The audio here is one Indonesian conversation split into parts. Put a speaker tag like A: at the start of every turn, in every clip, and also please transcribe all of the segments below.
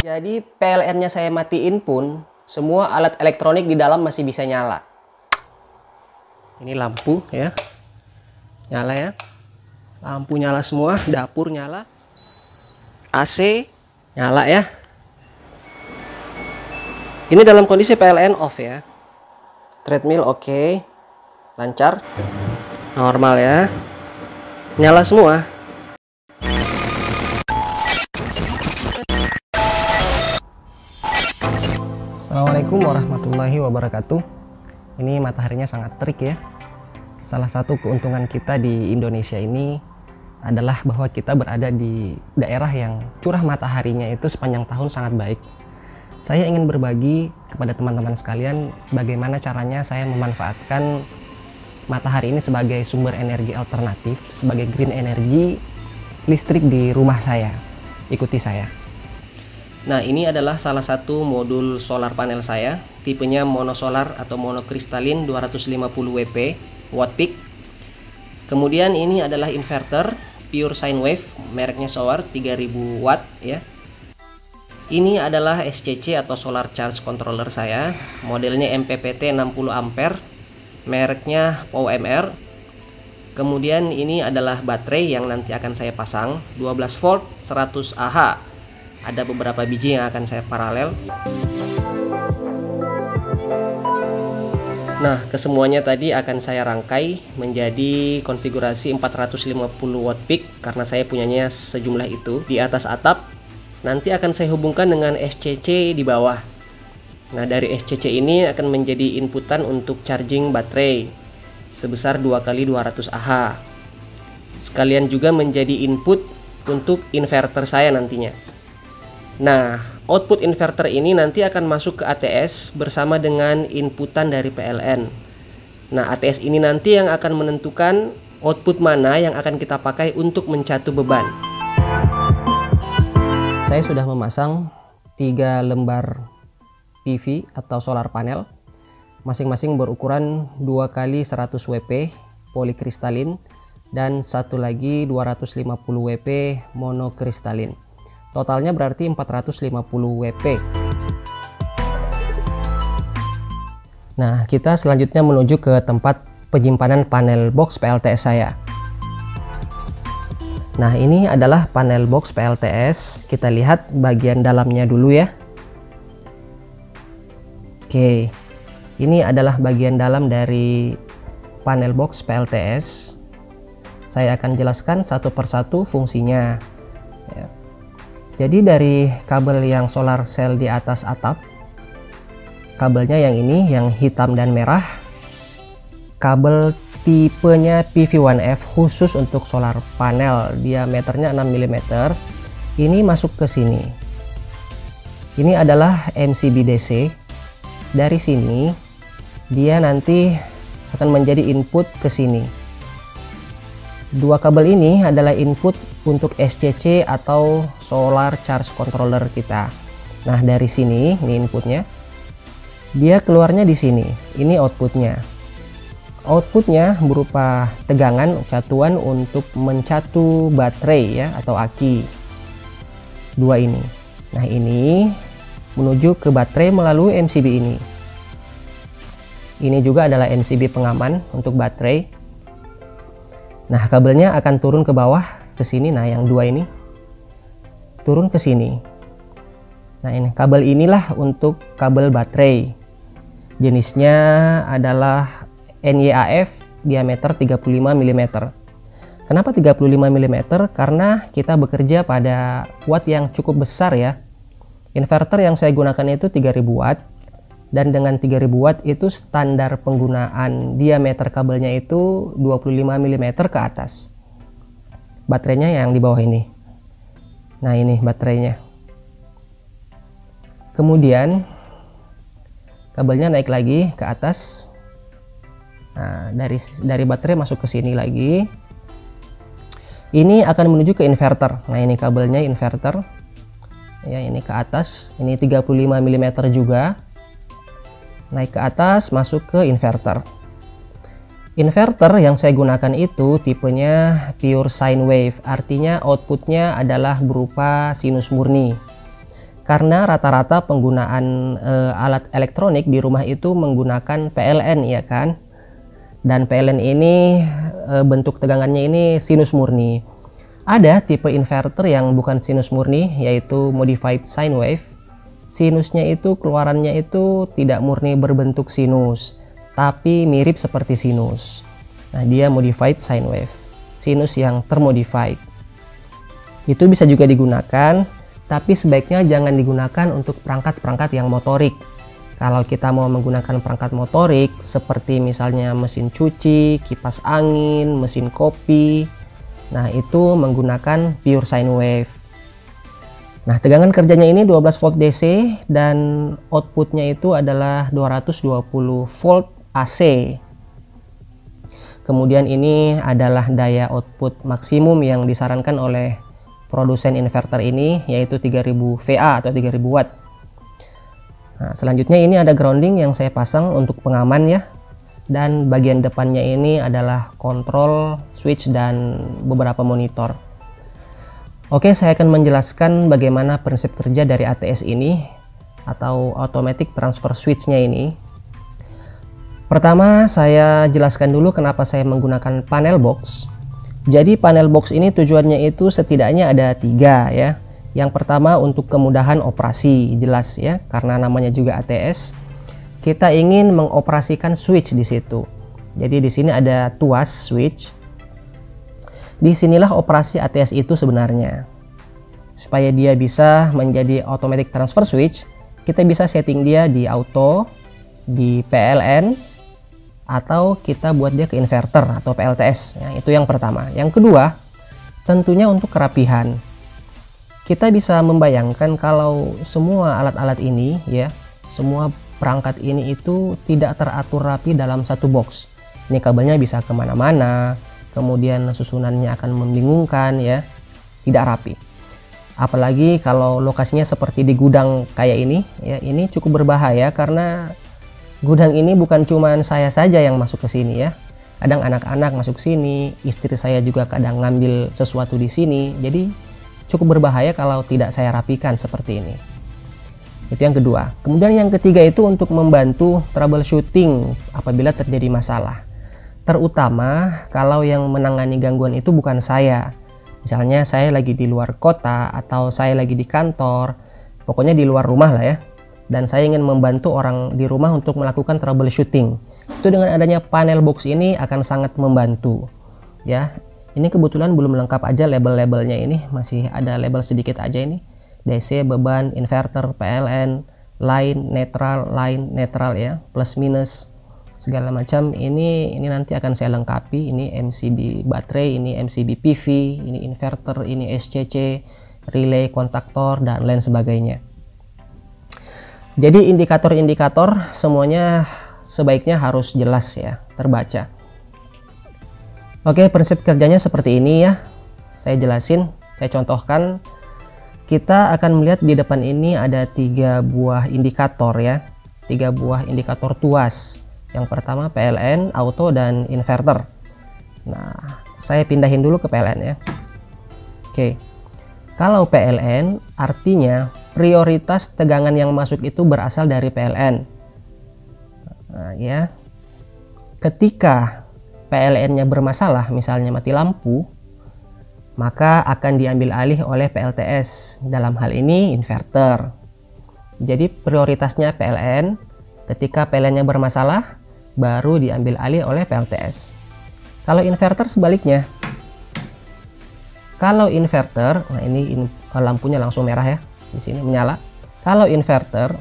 A: Jadi PLN-nya saya matiin pun, semua alat elektronik di dalam masih bisa nyala. Ini lampu ya, nyala ya. Lampu nyala semua, dapur nyala, AC nyala ya. Ini dalam kondisi PLN off ya. Treadmill oke, lancar, normal ya, nyala semua. Assalamualaikum warahmatullahi wabarakatuh. Ini mataharinya sangat terik ya. Salah satu keuntungan kita di Indonesia ini adalah bahwa kita berada di daerah yang curah mataharinya itu sepanjang tahun sangat baik. Saya ingin berbagi kepada teman-teman sekalian bagaimana caranya saya memanfaatkan matahari ini sebagai sumber energi alternatif, sebagai green energy listrik di rumah saya. Ikuti saya. Nah, ini adalah salah satu modul solar panel saya, tipenya monosolar atau monokristalin 250 WP watt peak. Kemudian ini adalah inverter pure sine wave, mereknya Solar 3000 watt ya. Ini adalah SCC atau solar charge controller saya, modelnya MPPT 60 ampere, mereknya PowerMR. Kemudian ini adalah baterai yang nanti akan saya pasang 12 volt 100 Ah. Ada beberapa biji yang akan saya paralel. Nah, kesemuanya tadi akan saya rangkai menjadi konfigurasi 450 watt peak karena saya punyanya sejumlah itu di atas atap. Nanti akan saya hubungkan dengan SCC di bawah. Nah, dari SCC ini akan menjadi inputan untuk charging baterai sebesar 2 kali 200 Ah. Sekalian juga menjadi input untuk inverter saya nantinya. Nah, output inverter ini nanti akan masuk ke ATS bersama dengan inputan dari PLN. Nah, ATS ini nanti yang akan menentukan output mana yang akan kita pakai untuk mencatu beban. Saya sudah memasang 3 lembar PV atau solar panel, masing-masing berukuran 2 kali 100 WP polikristalin dan satu lagi 250 WP monokristalin. Totalnya berarti 450 WP. Nah, kita selanjutnya menuju ke tempat penyimpanan panel box PLTS saya. Nah, ini adalah panel box PLTS. Kita lihat bagian dalamnya dulu ya. Oke, ini adalah bagian dalam dari panel box PLTS. Saya akan jelaskan satu persatu fungsinya ya. Jadi dari kabel yang solar cell di atas atap, kabelnya yang ini, yang hitam dan merah, kabel tipenya PV1F khusus untuk solar panel, diameternya 6 mm. Ini masuk ke sini. Ini adalah MCB DC. Dari sini dia nanti akan menjadi input ke sini. Dua kabel ini adalah input untuk SCC atau solar charge controller kita. Nah, dari sini ini inputnya. Dia keluarnya di sini. Ini outputnya. Outputnya berupa tegangan catuan untuk mencatu baterai ya atau aki. Dua ini. Nah, ini menuju ke baterai melalui MCB ini. Ini juga adalah MCB pengaman untuk baterai. Nah, kabelnya akan turun ke bawah ke sini. Nah, yang dua ini turun ke sini. Nah, ini kabel inilah untuk kabel baterai. Jenisnya adalah NYAF diameter 35 mm. Kenapa 35 mm? Karena kita bekerja pada watt yang cukup besar ya. Inverter yang saya gunakan itu 3000 watt. Dan dengan 3000 watt itu standar penggunaan diameter kabelnya itu 25 mm ke atas. Baterainya yang di bawah ini. Nah, ini baterainya. Kemudian kabelnya naik lagi ke atas. Nah, dari baterai masuk ke sini lagi. Ini akan menuju ke inverter. Nah, ini kabelnya inverter. Ya, ini ke atas. Ini 35 mm juga. Naik ke atas masuk ke inverter. Inverter yang saya gunakan itu tipenya pure sine wave, artinya outputnya adalah berupa sinus murni. Karena rata-rata penggunaan alat elektronik di rumah itu menggunakan PLN, ya kan? Dan PLN ini bentuk tegangannya ini sinus murni. Ada tipe inverter yang bukan sinus murni, yaitu modified sine wave. Sinusnya itu, keluarannya itu tidak murni berbentuk sinus, tapi mirip seperti sinus. Nah, dia modified sine wave, sinus yang termodified. Itu bisa juga digunakan, tapi sebaiknya jangan digunakan untuk perangkat-perangkat yang motorik. Kalau kita mau menggunakan perangkat motorik seperti misalnya mesin cuci, kipas angin, mesin kopi, nah itu menggunakan pure sine wave. Nah, tegangan kerjanya ini 12 volt DC dan outputnya itu adalah 220 volt AC. Kemudian ini adalah daya output maksimum yang disarankan oleh produsen inverter ini, yaitu 3000 VA atau 3000 watt. Nah, selanjutnya ini ada grounding yang saya pasang untuk pengaman ya. Dan bagian depannya ini adalah kontrol, switch, dan beberapa monitor. Oke, saya akan menjelaskan bagaimana prinsip kerja dari ATS ini atau automatic transfer switch-nya ini. Pertama, saya jelaskan dulu kenapa saya menggunakan panel box. Jadi panel box ini tujuannya itu setidaknya ada 3 ya. Yang pertama untuk kemudahan operasi, jelas ya, karena namanya juga ATS. Kita ingin mengoperasikan switch di situ. Jadi di sini ada tuas switch. Disinilah operasi ATS itu sebenarnya. Supaya dia bisa menjadi automatic transfer switch, kita bisa setting dia di auto, di PLN, atau kita buat dia ke inverter atau PLTS. Nah, itu yang pertama. Yang kedua, tentunya untuk kerapihan. Kita bisa membayangkan kalau semua alat-alat ini ya, semua perangkat ini itu tidak teratur rapi dalam satu box. Ini kabelnya bisa kemana-mana, kemudian susunannya akan membingungkan ya, tidak rapi. Apalagi kalau lokasinya seperti di gudang kayak ini ya, ini cukup berbahaya karena gudang ini bukan cuma saya saja yang masuk ke sini ya. Kadang anak-anak masuk sini, istri saya juga kadang ngambil sesuatu di sini. Jadi cukup berbahaya kalau tidak saya rapikan seperti ini. Itu yang kedua. Kemudian yang ketiga itu untuk membantu troubleshooting apabila terjadi masalah. Terutama kalau yang menangani gangguan itu bukan saya. Misalnya saya lagi di luar kota atau saya lagi di kantor, pokoknya di luar rumah lah ya. Dan saya ingin membantu orang di rumah untuk melakukan troubleshooting. Itu dengan adanya panel box ini akan sangat membantu. Ya, ini kebetulan belum lengkap aja label-labelnya ini, masih ada label sedikit aja ini. DC, beban, inverter, PLN, line, netral ya, plus minus segala macam. Ini nanti akan saya lengkapi. Ini MCB baterai, ini MCB PV, ini inverter, ini SCC, relay, kontaktor, dan lain sebagainya. Jadi indikator-indikator semuanya sebaiknya harus jelas ya, terbaca. Oke, prinsip kerjanya seperti ini ya. Saya jelasin, saya contohkan. Kita akan melihat di depan ini ada 3 buah indikator ya, 3 buah indikator tuas. Yang pertama PLN, auto, dan inverter. Nah, saya pindahin dulu ke PLN ya. Oke, kalau PLN artinya prioritas tegangan yang masuk itu berasal dari PLN. Nah, ya, ketika PLN-nya bermasalah, misalnya mati lampu, maka akan diambil alih oleh PLTS, dalam hal ini inverter. Jadi prioritasnya PLN, ketika PLN-nya bermasalah, baru diambil alih oleh PLTS. Kalau inverter sebaliknya. Kalau inverter, nah ini lampunya langsung merah ya, di sini menyala. Kalau inverter,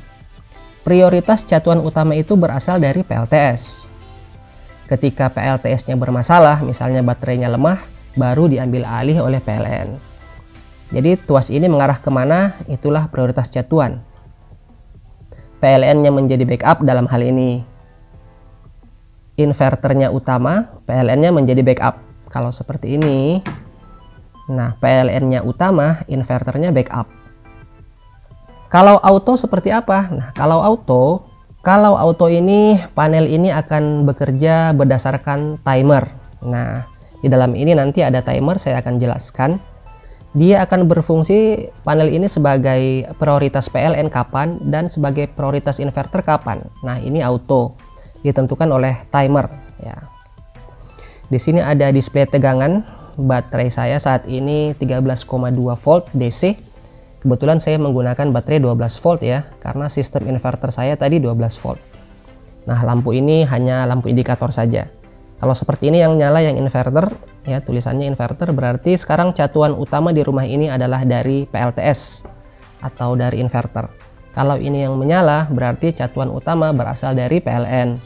A: prioritas catuan utama itu berasal dari PLTS. Ketika PLTS-nya bermasalah, misalnya baterainya lemah, baru diambil alih oleh PLN. Jadi tuas ini mengarah kemana, itulah prioritas catuan. PLN-nya menjadi backup dalam hal ini. Inverternya utama, PLN-nya menjadi backup. Kalau seperti ini, nah PLN-nya utama, inverternya backup. Kalau auto seperti apa? Nah, kalau auto ini, panel ini akan bekerja berdasarkan timer. Nah, di dalam ini nanti ada timer, saya akan jelaskan. dia akan berfungsi panel ini sebagai prioritas PLN kapan dan sebagai prioritas inverter kapan. Nah, ini auto ditentukan oleh timer ya. Di sini ada display tegangan baterai saya saat ini 13,2 volt DC. Kebetulan saya menggunakan baterai 12 volt ya, karena sistem inverter saya tadi 12 volt. Nah, lampu ini hanya lampu indikator saja. Kalau seperti ini yang nyala yang inverter ya, tulisannya inverter, berarti sekarang catuan utama di rumah ini adalah dari PLTS atau dari inverter. Kalau ini yang menyala berarti catuan utama berasal dari PLN.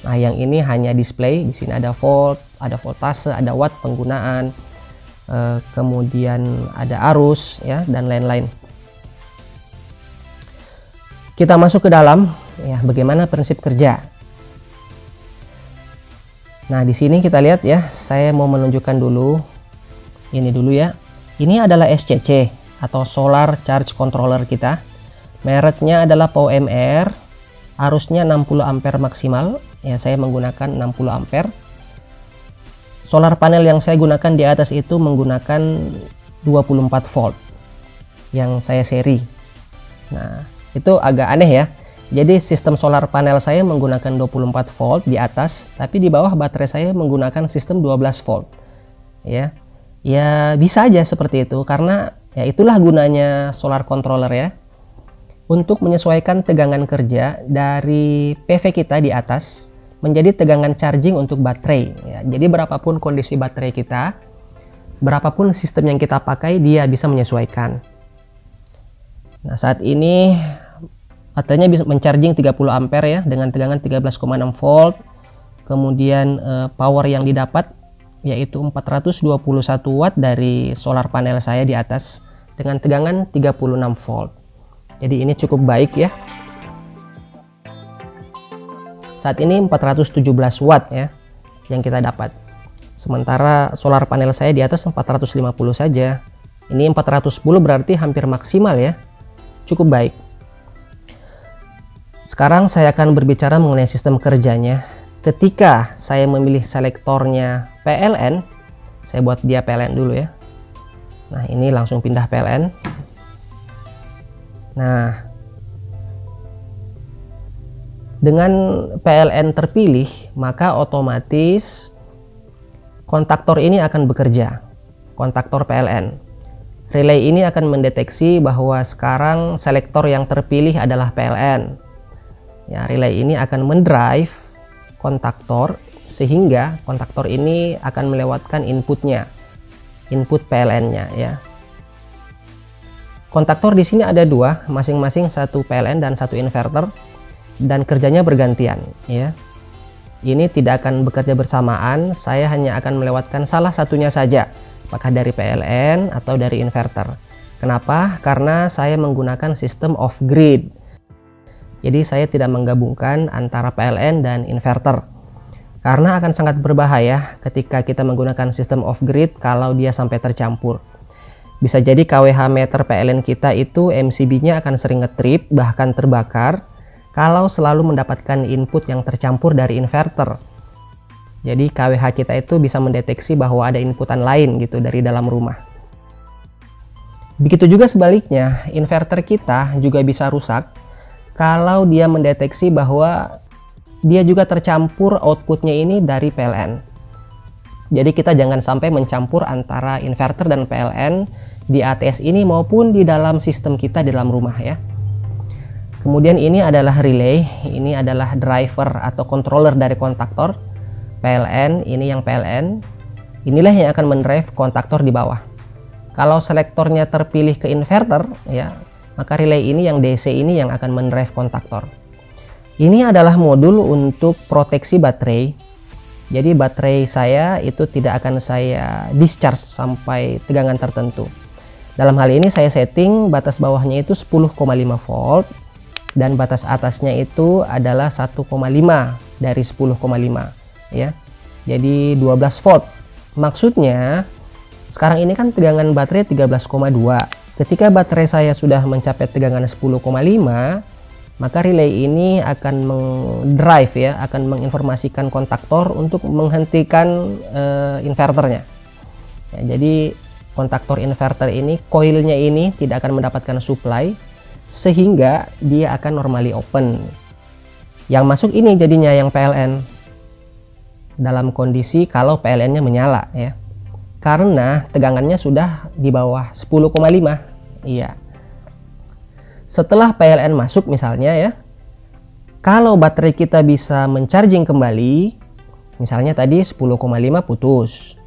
A: Nah, yang ini hanya display. Di sini ada volt, ada voltase, ada watt penggunaan, kemudian ada arus ya, dan lain-lain. Kita masuk ke dalam ya, bagaimana prinsip kerja. Nah, di sini kita lihat ya, saya mau menunjukkan dulu ini dulu ya. Ini adalah SCC atau Solar Charge Controller kita. Mereknya adalah PowerMR. Arusnya 60 ampere maksimal. Ya, saya menggunakan 60 ampere. Solar panel yang saya gunakan di atas itu menggunakan 24 volt yang saya seri. Nah, itu agak aneh ya. Jadi sistem solar panel saya menggunakan 24 volt di atas, tapi di bawah baterai saya menggunakan sistem 12 volt. Ya. Ya bisa aja seperti itu, karena ya itulah gunanya solar controller ya. Untuk menyesuaikan tegangan kerja dari PV kita di atas menjadi tegangan charging untuk baterai ya. Jadi berapapun kondisi baterai kita, berapapun sistem yang kita pakai, dia bisa menyesuaikan. Nah, saat ini baterainya bisa mencharging 30 ampere ya, dengan tegangan 13,6 volt. Kemudian power yang didapat yaitu 421 watt dari solar panel saya di atas dengan tegangan 36 volt. Jadi ini cukup baik ya. Saat ini 417 watt ya yang kita dapat. Sementara solar panel saya di atas 450 saja. Ini 410 berarti hampir maksimal ya. Cukup baik. Sekarang saya akan berbicara mengenai sistem kerjanya. Ketika saya memilih selektornya PLN, saya buat dia PLN dulu ya. Nah, ini langsung pindah PLN. Nah, dengan PLN terpilih, maka otomatis kontaktor ini akan bekerja. Kontaktor PLN. Relay ini akan mendeteksi bahwa sekarang selektor yang terpilih adalah PLN. Ya, relay ini akan mendrive kontaktor sehingga kontaktor ini akan melewatkan inputnya, input PLN-nya ya. Kontaktor di sini ada dua, masing-masing satu PLN dan satu inverter, dan kerjanya bergantian ya. Ini tidak akan bekerja bersamaan, saya hanya akan melewatkan salah satunya saja, apakah dari PLN atau dari inverter. Kenapa? Karena saya menggunakan sistem off grid. Jadi saya tidak menggabungkan antara PLN dan inverter. Karena akan sangat berbahaya ketika kita menggunakan sistem off grid kalau dia sampai tercampur. Bisa jadi kWh meter PLN kita itu MCB-nya akan sering ngetrip, bahkan terbakar kalau selalu mendapatkan input yang tercampur dari inverter. Jadi kWh kita itu bisa mendeteksi bahwa ada inputan lain gitu dari dalam rumah. Begitu juga sebaliknya, inverter kita juga bisa rusak kalau dia mendeteksi bahwa dia juga tercampur outputnya ini dari PLN. Jadi kita jangan sampai mencampur antara inverter dan PLN di ATS ini maupun di dalam sistem kita di dalam rumah ya. Kemudian ini adalah relay, ini adalah driver atau controller dari kontaktor PLN, ini yang PLN. Inilah yang akan mendrive kontaktor di bawah. Kalau selektornya terpilih ke inverter ya, maka relay ini yang DC ini yang akan mendrive kontaktor. Ini adalah modul untuk proteksi baterai. Jadi baterai saya itu tidak akan saya discharge sampai tegangan tertentu. Dalam hal ini saya setting batas bawahnya itu 10,5 volt dan batas atasnya itu adalah 1,5 dari 10,5 ya. Jadi 12 volt. Maksudnya sekarang ini kan tegangan baterai 13,2. Ketika baterai saya sudah mencapai tegangan 10,5, maka relay ini akan mendrive ya, akan menginformasikan kontaktor untuk menghentikan inverternya. Ya, jadi kontaktor inverter ini, koilnya ini tidak akan mendapatkan supply, sehingga dia akan normally open. Yang masuk ini jadinya yang PLN dalam kondisi kalau PLN-nya menyala ya, karena tegangannya sudah di bawah 10,5. Iya. Setelah PLN masuk misalnya ya, kalau baterai kita bisa mencharging kembali, misalnya tadi 10,5 putus,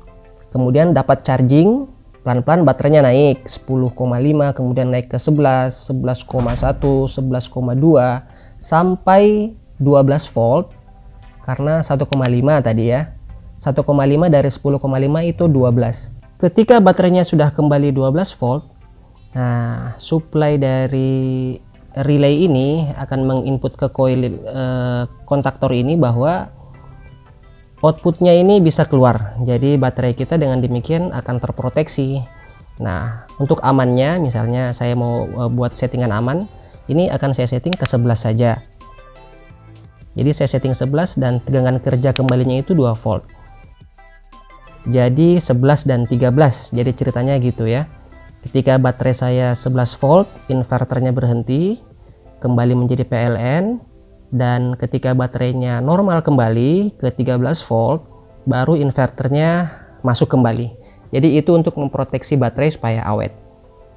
A: kemudian dapat charging, pelan-pelan baterainya naik 10,5, kemudian naik ke 11, 11,1, 11,2 sampai 12 volt, karena 1,5 tadi ya. 1,5 dari 10,5 itu 12. Ketika baterainya sudah kembali 12 volt, nah supply dari relay ini akan menginput ke koil kontaktor ini bahwa outputnya ini bisa keluar. Jadi baterai kita dengan demikian akan terproteksi. Nah, untuk amannya, misalnya saya mau buat settingan aman, ini akan saya setting ke 11 saja. Jadi saya setting 11 dan tegangan kerja kembalinya itu 2 volt. Jadi 11 dan 13. Jadi ceritanya gitu ya. Ketika baterai saya 11 volt, inverternya berhenti, kembali menjadi PLN. Dan ketika baterainya normal kembali ke 13 volt, baru inverternya masuk kembali. Jadi itu untuk memproteksi baterai supaya awet.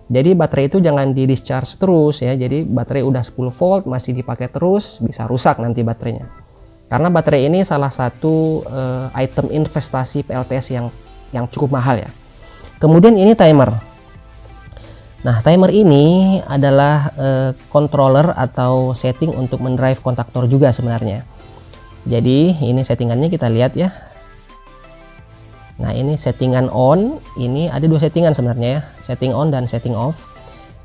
A: Jadi baterai itu jangan di discharge terus ya. Jadi baterai udah 10 volt masih dipakai terus, bisa rusak nanti baterainya. Karena baterai ini salah satu item investasi PLTS yang cukup mahal ya. Kemudian ini timer. Nah, timer ini adalah controller atau setting untuk mendrive kontaktor juga sebenarnya. Jadi ini settingannya kita lihat ya. Nah, ini settingan on, ini ada 2 settingan sebenarnya ya, setting on dan setting off.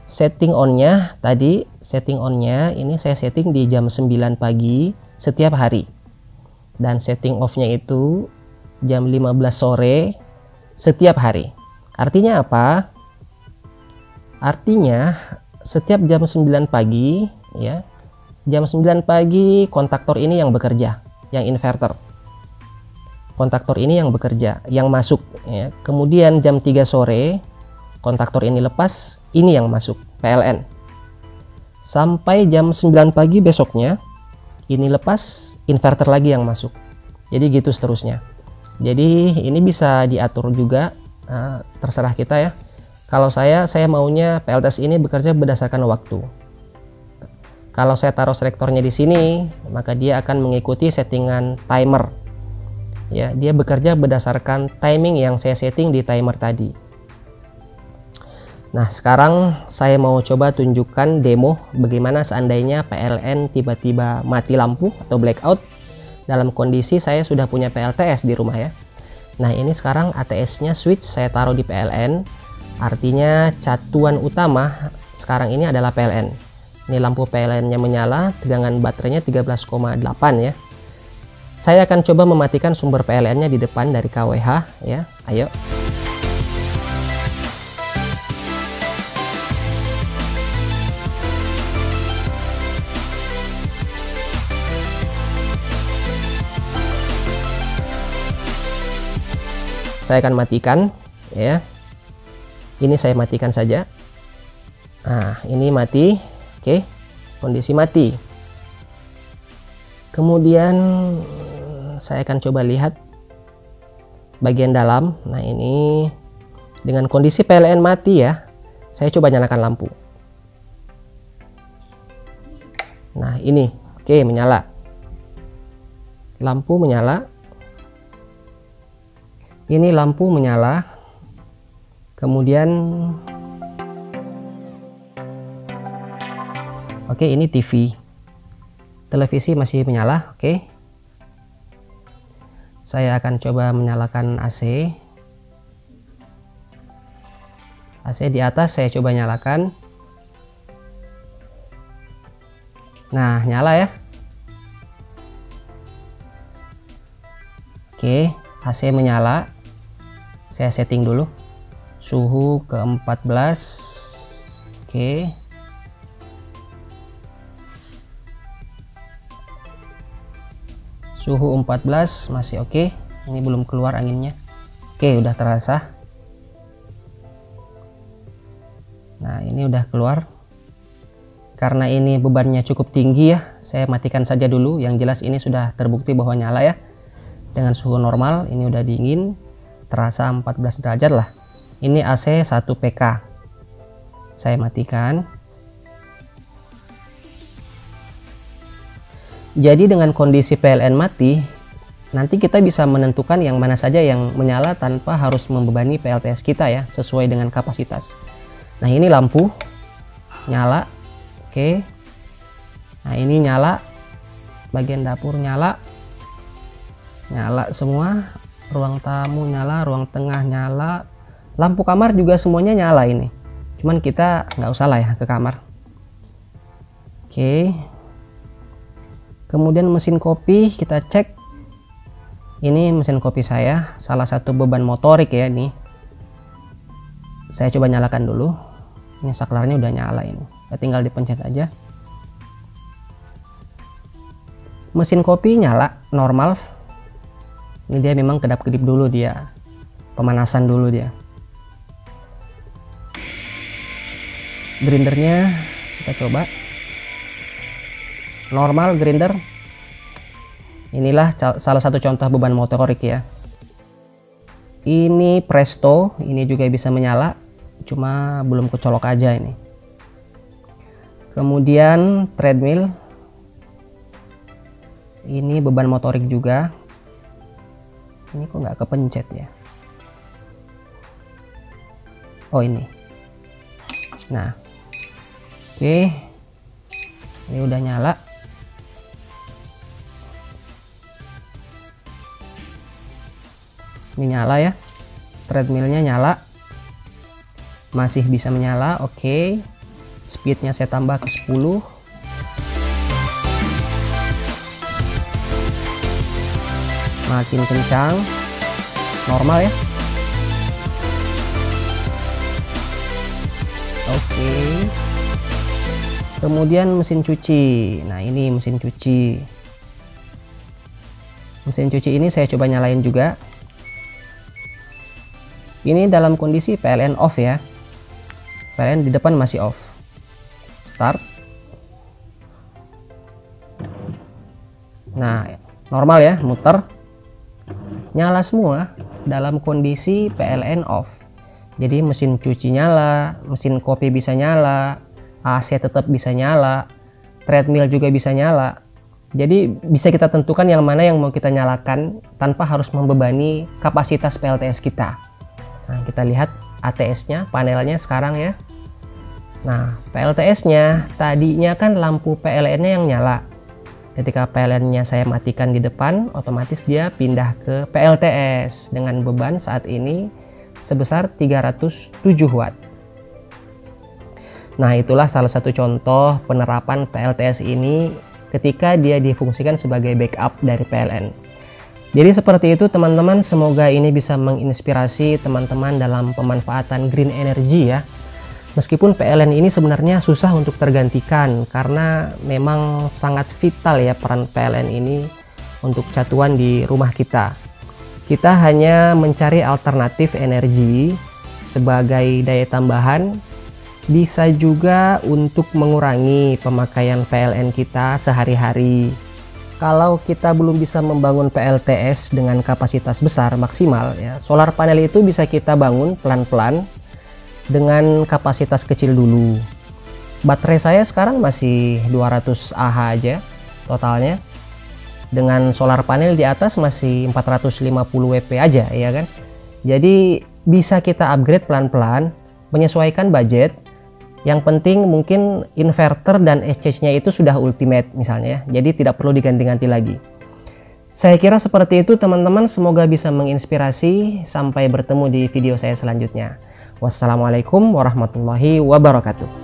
A: Setting onnya tadi, setting onnya ini saya setting di jam 9 pagi setiap hari. Dan setting offnya itu jam 15 sore setiap hari. Artinya apa? Artinya setiap jam 9 pagi ya, jam 9 pagi kontaktor ini yang bekerja, yang inverter. Kontaktor ini yang bekerja, yang masuk ya. Kemudian jam 3 sore kontaktor ini lepas, ini yang masuk PLN. Sampai jam 9 pagi besoknya ini lepas, inverter lagi yang masuk. Jadi gitu seterusnya. Jadi ini bisa diatur juga, terserah kita ya. Kalau saya maunya PLTS ini bekerja berdasarkan waktu. Kalau saya taruh selektornya di sini, maka dia akan mengikuti settingan timer. Ya, dia bekerja berdasarkan timing yang saya setting di timer tadi. Nah, sekarang saya mau coba tunjukkan demo bagaimana seandainya PLN tiba-tiba mati lampu atau blackout dalam kondisi saya sudah punya PLTS di rumah ya. Nah, ini sekarang ATS-nya switch saya taruh di PLN. Artinya catuan utama sekarang ini adalah PLN. Ini lampu PLN-nya menyala, tegangan baterainya 13,8 ya. Saya akan coba mematikan sumber PLN-nya di depan dari KWH ya. Ayo. Saya akan matikan ya. Ini saya matikan saja. Nah, ini mati. Oke, kondisi mati. Kemudian saya akan coba lihat bagian dalam. Nah, ini dengan kondisi PLN mati ya. Saya coba nyalakan lampu. Nah, ini oke, menyala. Lampu menyala. Ini lampu menyala. Kemudian oke, ini TV. Televisi masih menyala, oke. Saya akan coba menyalakan AC. AC di atas saya coba nyalakan. Nah, nyala ya. Oke, AC menyala. Saya setting dulu. Suhu ke 14. Oke. Suhu 14 masih oke. Ini belum keluar anginnya. Oke, udah terasa. ini udah keluar. Karena ini bebannya cukup tinggi ya, saya matikan saja dulu. Yang jelas ini sudah terbukti bahwa nyala ya. Dengan suhu normal, ini udah dingin, terasa 14 derajat lah. Ini AC 1 PK. Saya matikan. Jadi dengan kondisi PLN mati, nanti kita bisa menentukan yang mana saja yang menyala tanpa harus membebani PLTS kita ya, sesuai dengan kapasitas. Nah ini lampu nyala. Oke, nah ini nyala, bagian dapur nyala semua, ruang tamu nyala, ruang tengah nyala, lampu kamar juga semuanya nyala ini. Cuman kita nggak usah lah ya ke kamar. Oke, kemudian mesin kopi kita cek. Ini mesin kopi saya, salah satu beban motorik ya ini. Saya coba nyalakan dulu. Ini saklarnya udah nyala ini. Ya, tinggal dipencet aja. Mesin kopi nyala normal. Ini dia memang kedap-kedip dulu dia. Pemanasan dulu dia. Grindernya kita coba. Normal grinder. Inilah salah satu contoh beban motorik ya. Ini presto, ini juga bisa menyala. Cuma belum kecolok aja ini. Kemudian treadmill, ini beban motorik juga. Ini kok nggak kepencet ya? Oh ini. Nah, oke, ini udah nyala. Ini nyala ya, treadmillnya nyala, masih bisa menyala. Oke. Speednya saya tambah ke 10. Makin kencang. Normal ya. Oke. Kemudian mesin cuci. Nah ini mesin cuci. Mesin cuci ini saya coba nyalain juga. Ini dalam kondisi PLN off ya. PLN di depan masih off. Start. Nah normal ya, muter, nyala semua dalam kondisi PLN off. Jadi mesin cuci nyala, mesin kopi bisa nyala, AC tetap bisa nyala, treadmill juga bisa nyala. Jadi bisa kita tentukan yang mana yang mau kita nyalakan tanpa harus membebani kapasitas PLTS kita. Nah kita lihat ATS-nya, panelnya sekarang ya. Nah, PLTS-nya tadinya kan lampu PLN-nya yang nyala. Ketika PLN-nya saya matikan di depan, otomatis dia pindah ke PLTS dengan beban saat ini sebesar 307 watt. Nah, itulah salah satu contoh penerapan PLTS ini ketika dia difungsikan sebagai backup dari PLN. Jadi seperti itu teman-teman, semoga ini bisa menginspirasi teman-teman dalam pemanfaatan green energy ya. Meskipun PLN ini sebenarnya susah untuk tergantikan karena memang sangat vital ya peran PLN ini untuk catuan di rumah kita. Kita hanya mencari alternatif energi sebagai daya tambahan, bisa juga untuk mengurangi pemakaian PLN kita sehari-hari. Kalau kita belum bisa membangun PLTS dengan kapasitas besar maksimal ya, solar panel itu bisa kita bangun pelan-pelan dengan kapasitas kecil dulu. Baterai saya sekarang masih 200 Ah aja totalnya. Dengan solar panel di atas masih 450 WP aja ya kan. Jadi bisa kita upgrade pelan-pelan, menyesuaikan budget. Yang penting mungkin inverter dan exchange-nya itu sudah ultimate misalnya ya. Jadi tidak perlu diganti-ganti lagi. Saya kira seperti itu teman-teman, semoga bisa menginspirasi. Sampai bertemu di video saya selanjutnya. Wassalamualaikum warahmatullahi wabarakatuh.